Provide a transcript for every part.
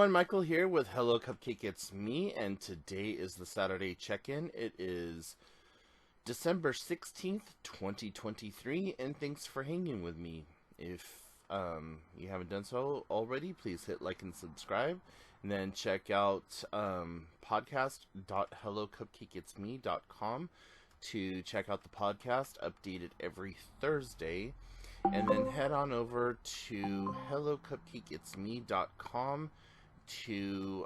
everyone, Michael here with Hello Cupcake It's Me, and today is the Saturday check-in. It is December 16th, 2023, and thanks for hanging with me. If you haven't done so already, please hit like and subscribe, and then check out podcast.hellocupcakeitsme.com to check out the podcast, updated every Thursday. And then head on over to hellocupcakeitsme.com to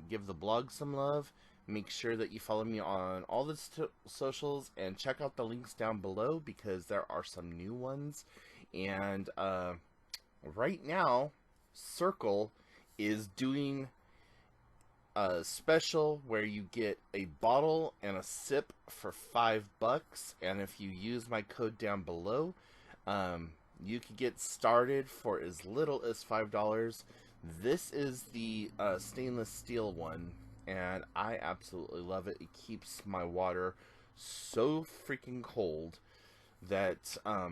give the blog some love. Make sure that you follow me on all the socials and check out the links down below because there are some new ones. And right now, Circle is doing a special where you get a bottle and a sip for $5. And if you use my code down below, you can get started for as little as $5. This is the stainless steel one, and I absolutely love it. It keeps my water so freaking cold that I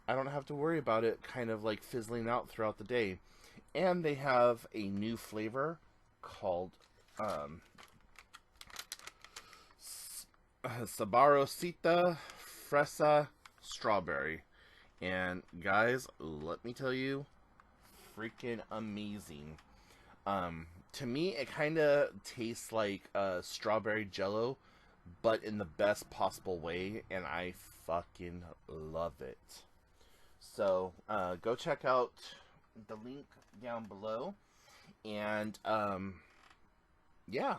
don't have to worry about it kind of like fizzling out throughout the day. And they have a new flavor called Sabarosita Fresa Strawberry. And guys, let me tell you, freaking amazing. To me, it kind of tastes like strawberry jello, but in the best possible way, and I fucking love it. So, go check out the link down below, and, yeah.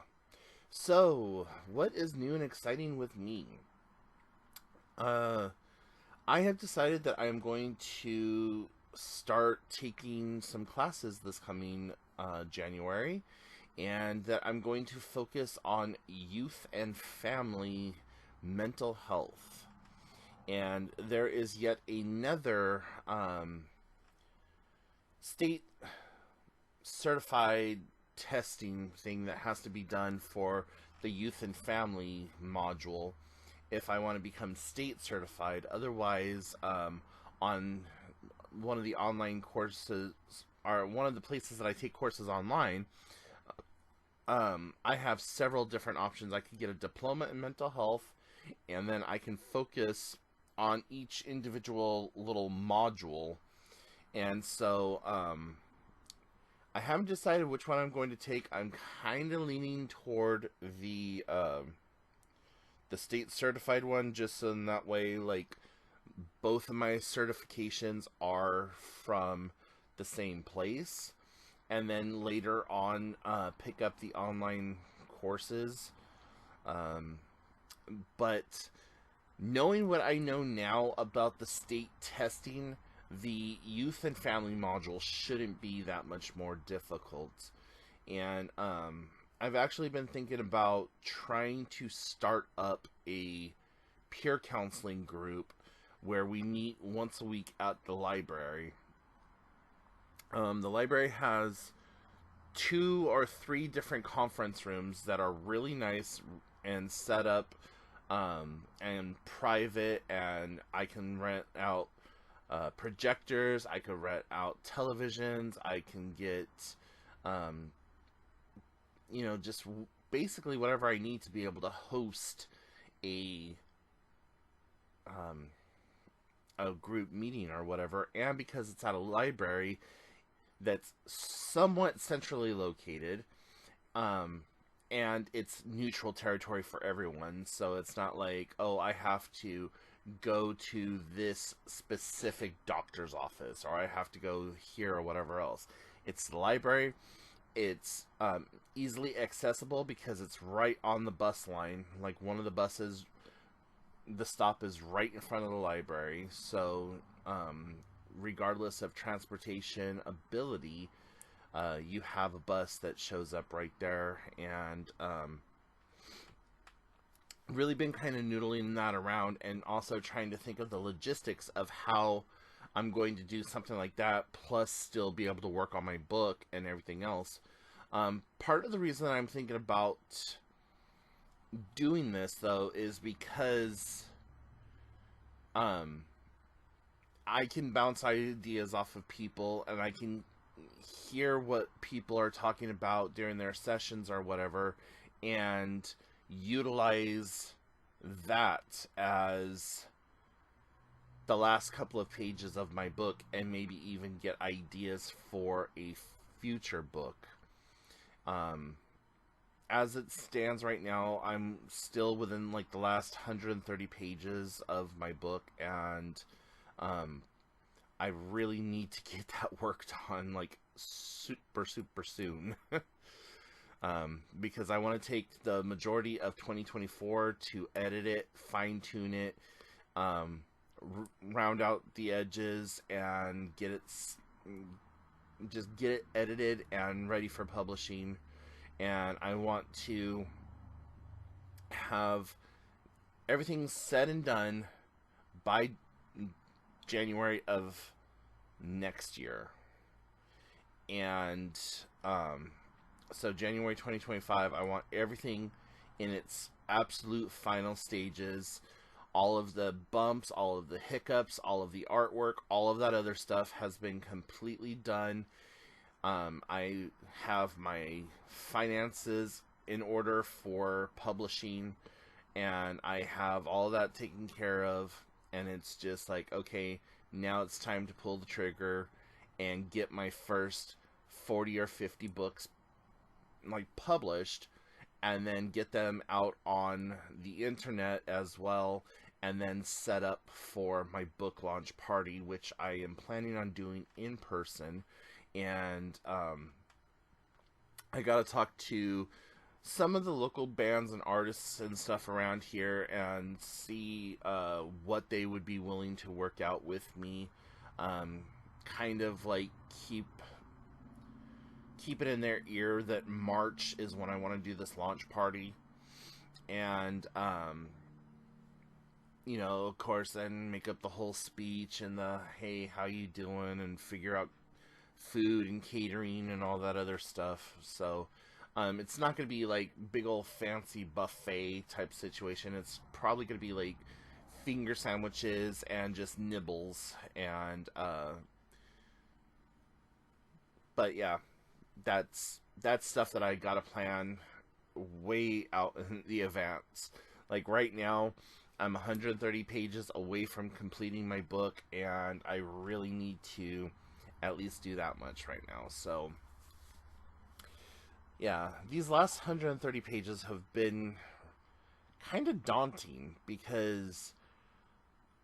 So, what is new and exciting with me? I have decided that I am going to start taking some classes this coming January, and that I'm going to focus on youth and family mental health. And there is yet another state certified testing thing that has to be done for the youth and family module if I want to become state certified. Otherwise, on one of the online courses, or one of the places that I take courses online, I have several different options. I could get a diploma in mental health, and then I can focus on each individual little module. And so, I haven't decided which one I'm going to take. I'm kind of leaning toward the state certified one, just so in that way, like, both of my certifications are from the same place, and then later on pick up the online courses. But knowing what I know now about the state testing, the youth and family module shouldn't be that much more difficult. And I've actually been thinking about trying to start up a peer counseling group where we meet once a week at the library. The library has 2 or 3 different conference rooms that are really nice and set up and private, and I can rent out projectors, I can rent out televisions, I can get just basically whatever I need to be able to host a group meeting or whatever. And because it's at a library that's somewhat centrally located, and it's neutral territory for everyone, so it's not like, oh, I have to go to this specific doctor's office, or I have to go here or whatever else. It's the library. It's easily accessible because it's right on the bus line. Like, one of the buses, the stop is right in front of the library. So regardless of transportation ability, you have a bus that shows up right there. And really been kind of noodling that around, and also trying to think of the logistics of how I'm going to do something like that, plus still be able to work on my book and everything else. Part of the reason that I'm thinking about doing this, though, is because I can bounce ideas off of people, and I can hear what people are talking about during their sessions or whatever, and utilize that as the last couple of pages of my book, and maybe even get ideas for a future book. Um, as it stands right now, I'm still within like the last 130 pages of my book, and um, I really need to get that work done like super, super soon. Because I want to take the majority of 2024 to edit it, fine tune it, round out the edges, and just get it edited and ready for publishing. And I want to have everything said and done by January of next year. And so January 2025, I want everything in its absolute final stages. All of the bumps, all of the hiccups, all of the artwork, all of that other stuff has been completely done. I have my finances in order for publishing, and I have all that taken care of, and it's just like, okay, now it's time to pull the trigger and get my first 40 or 50 books like published, and then get them out on the internet as well, and then set up for my book launch party, which I am planning on doing in person. And I gotta talk to some of the local bands and artists and stuff around here and see what they would be willing to work out with me. Kind of like keep it in their ear that March is when I want to do this launch party. And you know, of course, then make up the whole speech and the hey, how you doing, and figure out food and catering and all that other stuff. So it's not going to be like big old fancy buffet type situation. It's probably going to be like finger sandwiches and just nibbles. And but yeah, that's stuff that I gotta plan way out in the advance. Like right now, I'm 130 pages away from completing my book, and I really need to at least do that much right now. So yeah, these last 130 pages have been kind of daunting because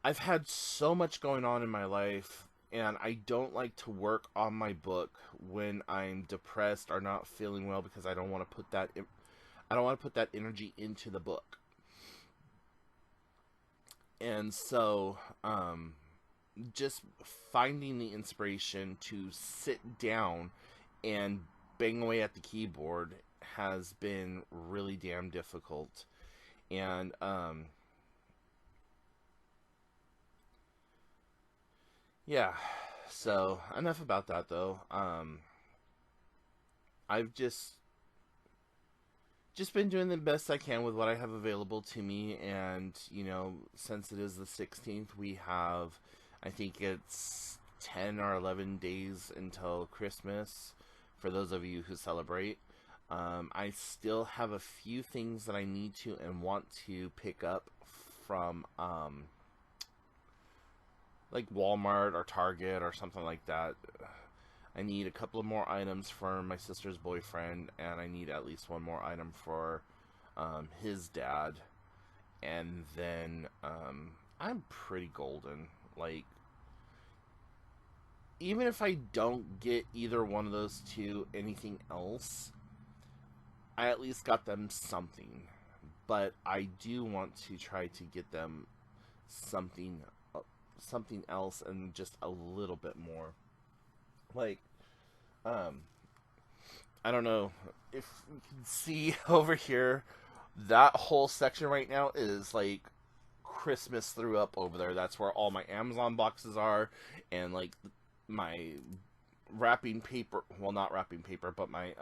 I've had so much going on in my life, and I don't like to work on my book when I'm depressed or not feeling well, because I don't want to put that energy into the book. And so just finding the inspiration to sit down and bang away at the keyboard has been really damn difficult. And yeah, so enough about that though. I've just been doing the best I can with what I have available to me. And you know, since it is the 16th, we have, I think it's 10 or 11 days until Christmas for those of you who celebrate. I still have a few things that I need to and want to pick up from like Walmart or Target or something like that. I need a couple of more items for my sister's boyfriend, and I need at least one more item for his dad. And then I'm pretty golden. Like, even if I don't get either one of those two anything else, I at least got them something. But I do want to try to get them something else, and just a little bit more. Like, I don't know if you can see over here, that whole section right now is like Christmas threw up over there. That's where all my Amazon boxes are, and like my wrapping paper, well, not wrapping paper, but my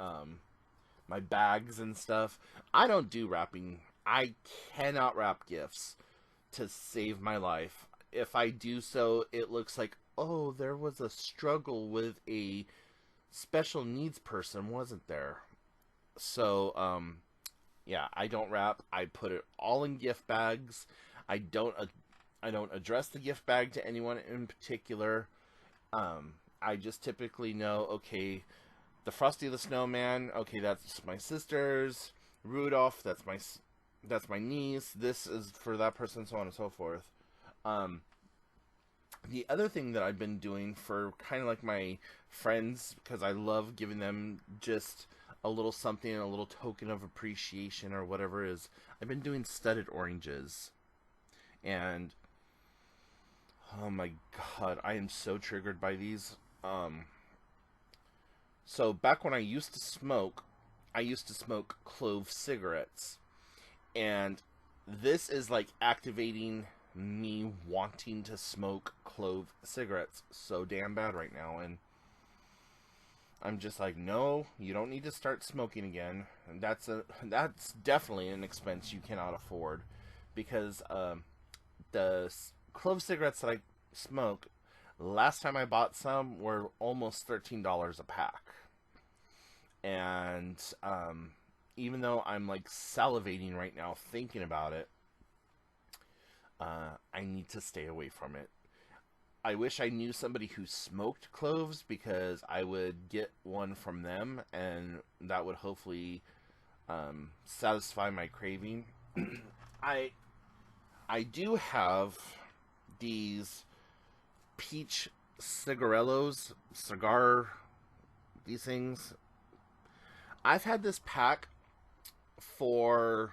my bags and stuff. I don't do wrapping. I cannot wrap gifts to save my life. If I do so, it looks like, oh, there was a struggle with a special needs person wasn't there. So, yeah, I don't wrap. I put it all in gift bags. I don't. I don't address the gift bag to anyone in particular. I just typically know, okay, the Frosty the Snowman, okay, that's my sister's. Rudolph, that's my niece. This is for that person, so on and so forth. Um, the other thing that I've been doing for kind of like my friends, because I love giving them just a little something, a little token of appreciation or whatever, is I've been doing studded oranges. And oh my god, I am so triggered by these. So back when I used to smoke clove cigarettes. And this is like activating me wanting to smoke clove cigarettes so damn bad right now. And I'm just like, no, you don't need to start smoking again. And that's definitely an expense you cannot afford, because the clove cigarettes that I smoke, last time I bought some were almost $13 a pack. And even though I'm like salivating right now thinking about it, I need to stay away from it. I wish I knew somebody who smoked cloves, because I would get one from them and that would hopefully satisfy my craving. I I do have these peach cigar, these things. I've had this pack for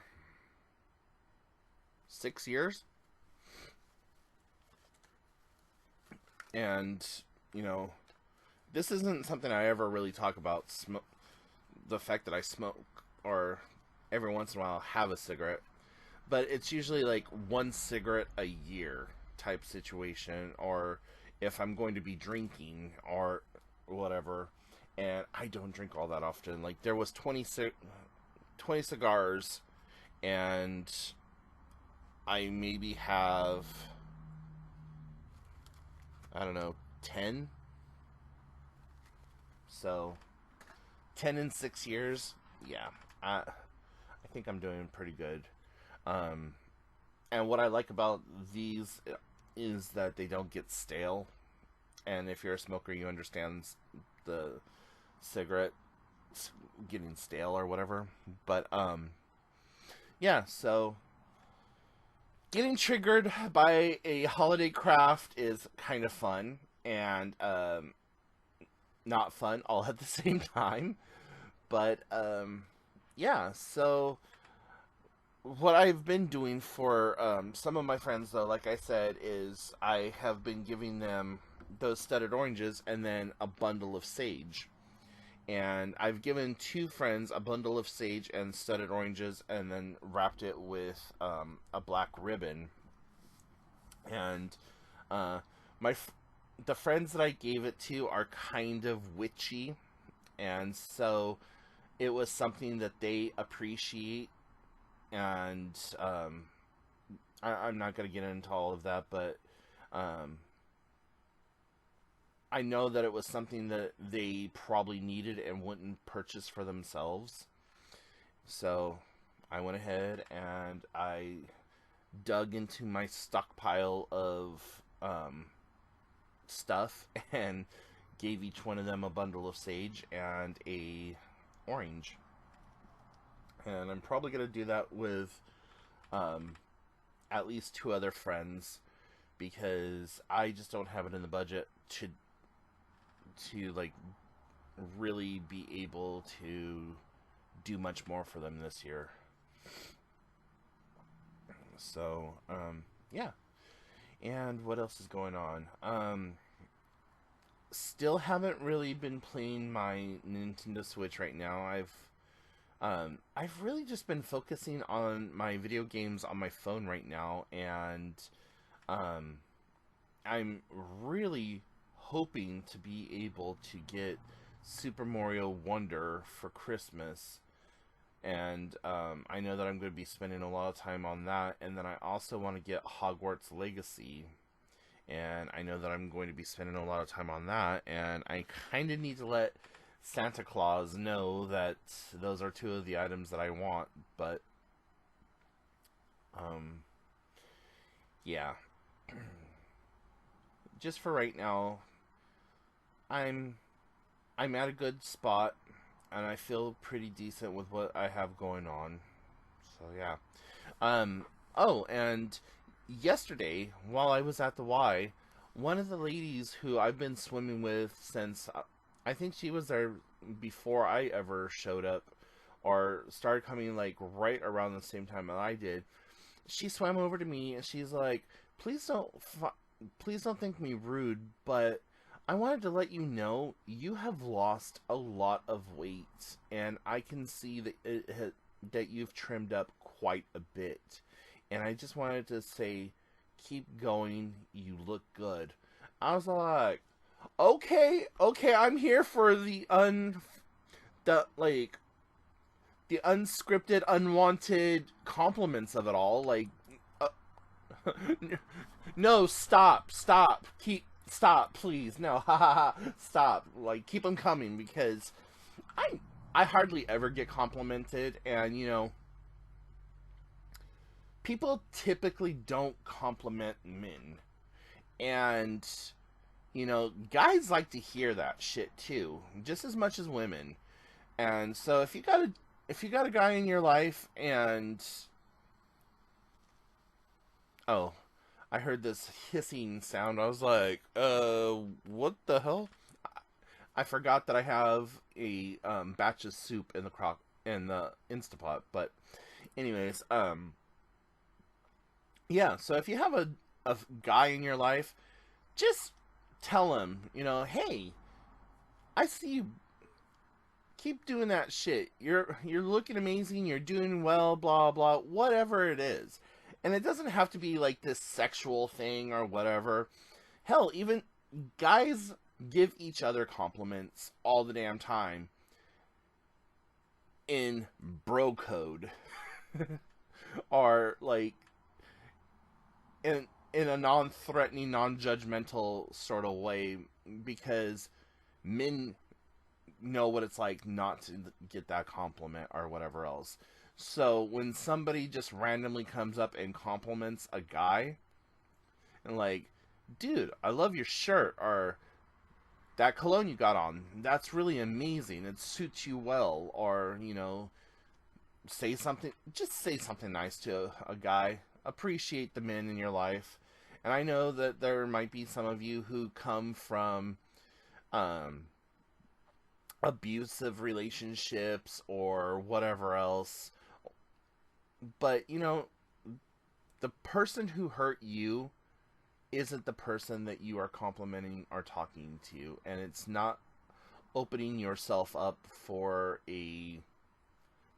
6 years, and you know, this isn't something I ever really talk about. The fact that I smoke, or every once in a while have a cigarette, but it's usually like one cigarette a year type situation, or if I'm going to be drinking or whatever. And I don't drink all that often. Like, there was 20 cigars, and I maybe have, I don't know, 10. So 10 in 6 years. Yeah, I think I'm doing pretty good. um and what I like about these is that they don't get stale. And if you're a smoker, you understand the cigarette getting stale or whatever. But yeah, so getting triggered by a holiday craft is kind of fun, and not fun all at the same time. But yeah, so what I've been doing for some of my friends, though, like I said, is I have been giving them those studded oranges and then a bundle of sage. And I've given two friends a bundle of sage and studded oranges, and then wrapped it with a black ribbon. And uh, the friends that I gave it to are kind of witchy, and so it was something that they appreciate. And I'm not going to get into all of that, but um, I know that it was something that they probably needed and wouldn't purchase for themselves. So I went ahead and I dug into my stockpile of stuff and gave each one of them a bundle of sage and a orange. And I'm probably going to do that with at least two other friends, because I just don't have it in the budget to like really be able to do much more for them this year. So yeah. And what else is going on? Still haven't really been playing my Nintendo Switch right now. I've really just been focusing on my video games on my phone right now, and I'm really hoping to be able to get Super Mario Wonder for Christmas. And I know that I'm going to be spending a lot of time on that, and then I also want to get Hogwarts Legacy, and I know that I'm going to be spending a lot of time on that, and I kind of need to let Santa Claus know that those are two of the items that I want, but um yeah. Just for right now, I'm I'm at a good spot and I feel pretty decent with what I have going on. So yeah. Um oh, and yesterday while I was at the Y, one of the ladies who I've been swimming with since I think she was there before I ever showed up or started coming like right around the same time that I did. She swam over to me and she's like, "Please please don't think me rude, but I wanted to let you know you have lost a lot of weight, and I can see that that you've trimmed up quite a bit. And I just wanted to say, keep going. You look good." I was like, "Okay, okay, I'm here for the like the unscripted, unwanted compliments of it all. Like, uh, no, stop, please, no, ha ha ha, stop. Like, keep them coming because I I hardly ever get complimented, and people typically don't compliment men, and guys like to hear that shit too, just as much as women. And so if you got a guy in your life and oh, I heard this hissing sound. I was like, what the hell? I forgot that I have a batch of soup in the crock in the Instapot. But anyways, yeah. So if you have a guy in your life, just tell him, hey, I see you. Keep doing that shit. You're looking amazing. You're doing well. Blah blah. Whatever it is, and it doesn't have to be like this sexual thing or whatever. Hell, even guys give each other compliments all the damn time in bro code or like in a non-threatening, non-judgmental sort of way because men know what it's like not to get that compliment or whatever else. So when somebody just randomly comes up and compliments a guy and like, "Dude, I love your shirt," or "That cologne you got on, that's really amazing. It suits you well," or say something nice to a guy. Appreciate the men in your life. And I know that there might be some of you who come from um abusive relationships or whatever else. But, the person who hurt you isn't the person that you are complimenting or talking to. And it's not opening yourself up for a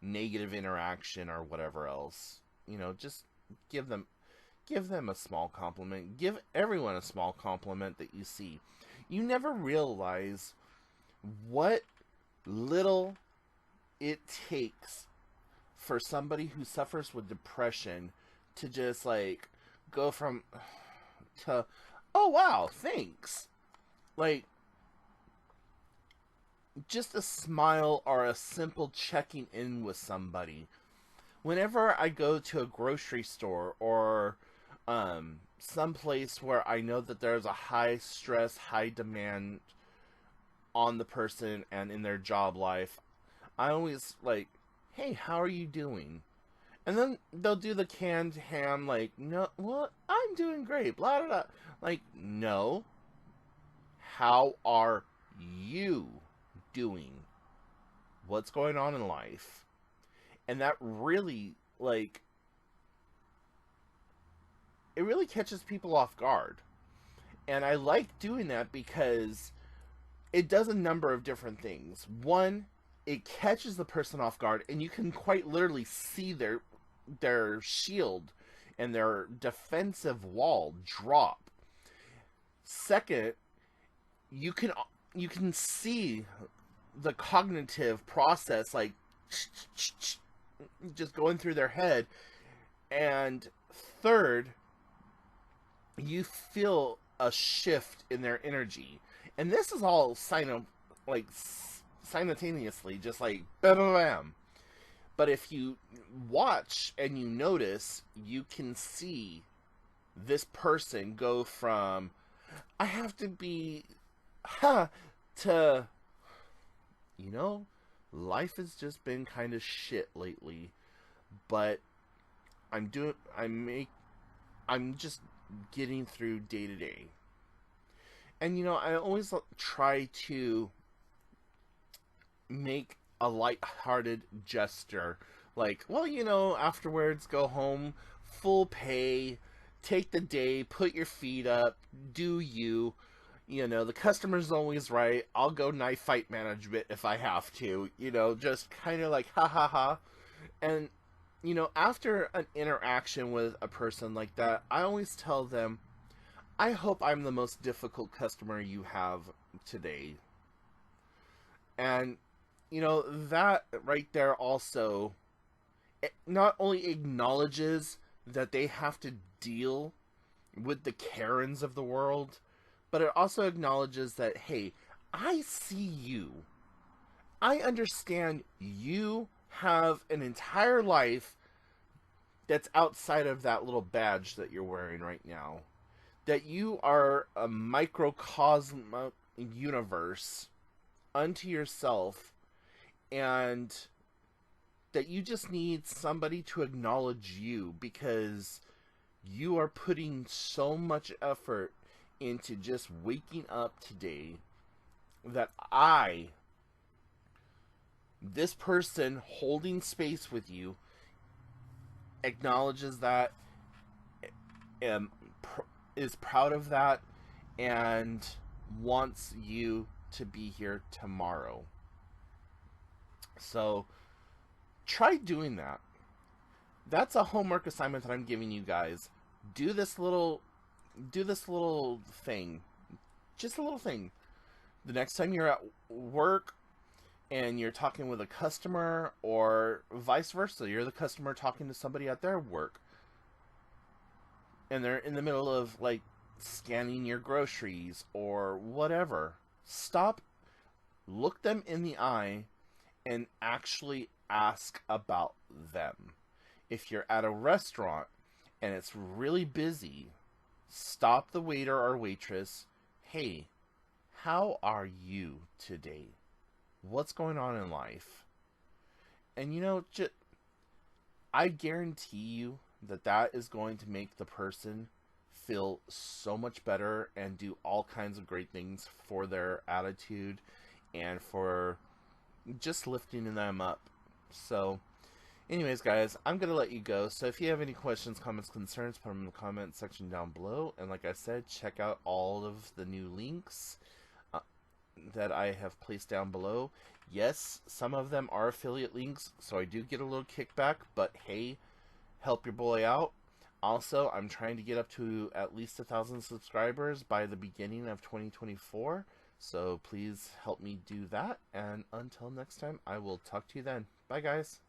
negative interaction or whatever else. Just give them give them a small compliment. Give everyone a small compliment that you see. You never realize what little it takes for somebody who suffers with depression to just like go from to, "Oh wow, thanks." Like just a smile or a simple checking in with somebody. Whenever I go to a grocery store or some place where I know that there's a high stress, high demand on the person and in their job life, I always like, "Hey, how are you doing?" And then they'll do the canned ham, like, "No, well, I'm doing great, blah, blah, blah." Like, no. How are you doing? What's going on in life? And that really, like, it really catches people off guard. And I like doing that because it does a number of different things. One, it catches the person off guard, and you can quite literally see their shield and their defensive wall drop. Second, you can you can see the cognitive process like just going through their head. And third, you feel a shift in their energy. And this is all simultaneously, just like bam, bam, bam. But if you watch and you notice, you can see this person go from I have to be to you know, life has just been kind of shit lately, but I'm doing I'm just getting through day to day. And I always try to make a light-hearted gesture. Like, well, afterwards go home, full pay, take the day, put your feet up, do you. The customer's always right. I'll go knife fight management if I have to. Just kind of like, ha ha ha. And, after an interaction with a person like that, I always tell them, I hope I'm the most difficult customer you have today. And, that right there also not only acknowledges that they have to deal with the Karens of the world, but it also acknowledges that, hey, I see you. I understand you have an entire life that's outside of that little badge that you're wearing right now. That you are a microcosm universe unto yourself, and that you just need somebody to acknowledge you, because you are putting so much effort into just waking up today, that this person holding space with you, acknowledges that, is proud of that, and wants you to be here tomorrow. So try doing that. That's a homework assignment that I'm giving you guys. Do this little thing. Just a little thing. The next time you're at work and you're talking with a customer, or vice versa, you're the customer talking to somebody at their work, and they're in the middle of like scanning your groceries or whatever, stop, look them in the eye, and actually ask about them. If you're at a restaurant and it's really busy, stop the waiter or waitress. Hey, how are you today? What's going on in life? And I guarantee you that is going to make the person feel so much better and do all kinds of great things for their attitude and for just lifting them up. So anyways, guys, I'm going to let you go. So if you have any questions, comments, concerns, put them in the comment section down below. And like I said, check out all of the new links that I have placed down below. Yes, some of them are affiliate links, so I do get a little kickback, but hey, help your boy out. Also, I'm trying to get up to at least 1,000 subscribers by the beginning of 2024, so please help me do that. And until next time, I will talk to you then. Bye, guys.